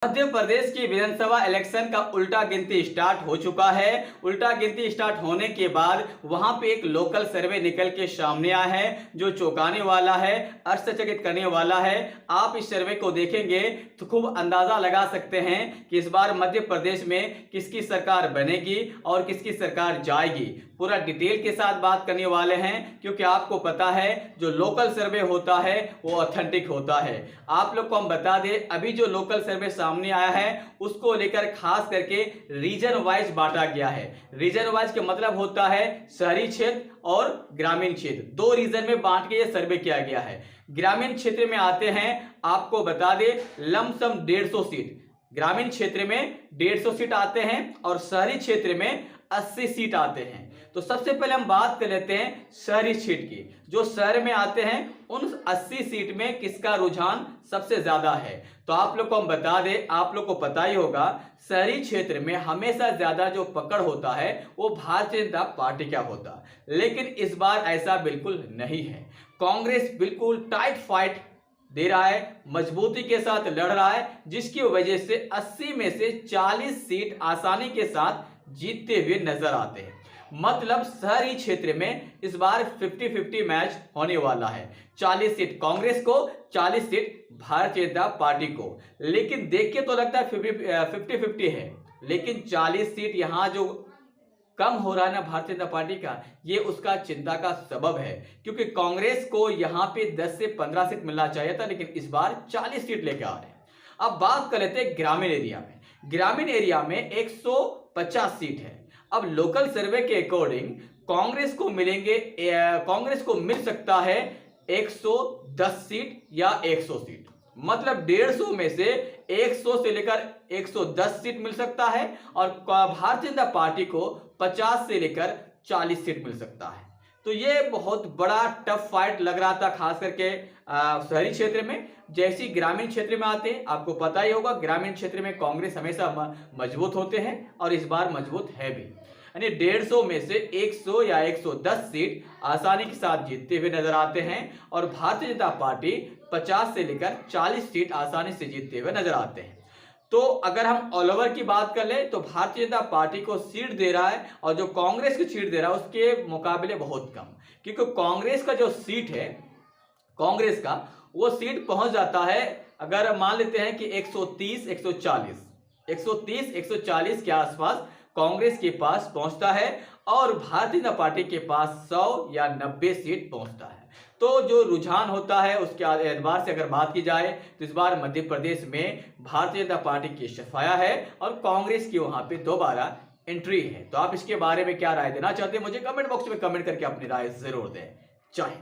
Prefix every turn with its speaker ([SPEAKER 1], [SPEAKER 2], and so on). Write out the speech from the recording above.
[SPEAKER 1] मध्य प्रदेश की विधानसभा इलेक्शन का उल्टा गिनती स्टार्ट हो चुका है। उल्टा गिनती स्टार्ट होने के बाद वहां पे एक लोकल सर्वे निकल के सामने आया है जो चौंकाने वाला है, आश्चर्यचकित करने वाला है। आप इस सर्वे को देखेंगे तो खूब अंदाजा लगा सकते हैं कि इस बार मध्य प्रदेश में किसकी सरकार बनेगी और किसकी सरकार जाएगी। पूरा डिटेल के साथ बात करने वाले हैं क्योंकि आपको पता है जो लोकल सर्वे होता है वो ऑथेंटिक होता है। आप लोग को हम बता दें, अभी जो लोकल सर्वे सामने आया है उसको लेकर खास करके रीजन वाइज बांटा गया है। रीजन वाइज का मतलब होता है शहरी क्षेत्र और ग्रामीण क्षेत्र, दो रीजन में बांट के ये सर्वे किया गया है। ग्रामीण क्षेत्र में आते हैं, आपको बता दें लमसम 150 सीट ग्रामीण क्षेत्र में 150 सीट आते हैं और शहरी क्षेत्र में 80 सीट आते हैं। तो सबसे पहले हम बात कर लेते हैं शहरी सीट की। जो शहर में आते हैं उन 80 सीट में किसका रुझान सबसे ज्यादा है। तो आप लोग को हम बता दें, आप लोग को पता ही होगा शहरी क्षेत्र में हमेशा ज्यादा जो पकड़ होता है वो भारतीय जनता पार्टी का होता, लेकिन इस बार ऐसा बिल्कुल नहीं है। कांग्रेस बिल्कुल टाइट फाइट दे रहा है, मजबूती के साथ लड़ रहा है, जिसकी वजह से 80 में से 40 सीट आसानी के साथ जीतते हुए नजर आते हैं। मतलब शहरी क्षेत्र में इस बार 50-50 मैच होने वाला है। 40 सीट कांग्रेस को, 40 सीट भारतीय जनता पार्टी को। लेकिन देख के तो लगता है 50-50 है, लेकिन 40 सीट यहां जो कम हो रहा है ना भारतीय जनता पार्टी का, ये उसका चिंता का सबब है। क्योंकि कांग्रेस को यहां पे 10 से 15 सीट मिलना चाहिए था, लेकिन इस बार 40 सीट लेके आ रहे हैं। अब बात कर लेते हैं ग्रामीण एरिया में। ग्रामीण एरिया में 150 सीट है। अब लोकल सर्वे के अकॉर्डिंग कांग्रेस को मिल सकता है 110 सीट या 100 सीट। मतलब 150 में से 100 से लेकर 110 सीट मिल सकता है और भारतीय जनता पार्टी को 50 से लेकर 40 सीट मिल सकता है। तो ये बहुत बड़ा टफ फाइट लग रहा था, खास करके शहरी क्षेत्र में। जैसे ग्रामीण क्षेत्र में आते हैं, आपको पता ही होगा ग्रामीण क्षेत्र में कांग्रेस हमेशा मजबूत होते हैं और इस बार मजबूत है भी। यानी 150 में से 100 या 110 सीट आसानी के साथ जीतते हुए नजर आते हैं और भारतीय जनता पार्टी 50 से लेकर 40 सीट आसानी से जीतते हुए नजर आते हैं। तो अगर हम ऑल ओवर की बात कर ले तो भारतीय जनता पार्टी को सीट दे रहा है और जो कांग्रेस की सीट दे रहा है उसके मुकाबले बहुत कम। क्योंकि कांग्रेस का जो सीट है, कांग्रेस का वो सीट पहुंच जाता है, अगर मान लेते हैं कि 130 140 के आसपास कांग्रेस के पास पहुंचता है और भारतीय जनता पार्टी के पास 100 या 90 सीट पहुंचता है। तो जो रुझान होता है उसके एतबार से अगर बात की जाए तो इस बार मध्य प्रदेश में भारतीय जनता पार्टी की सफाया है और कांग्रेस की वहां पे दोबारा एंट्री है। तो आप इसके बारे में क्या राय देना चाहते हैं, मुझे कमेंट बॉक्स में कमेंट करके अपनी राय जरूर दें। जय हिंद।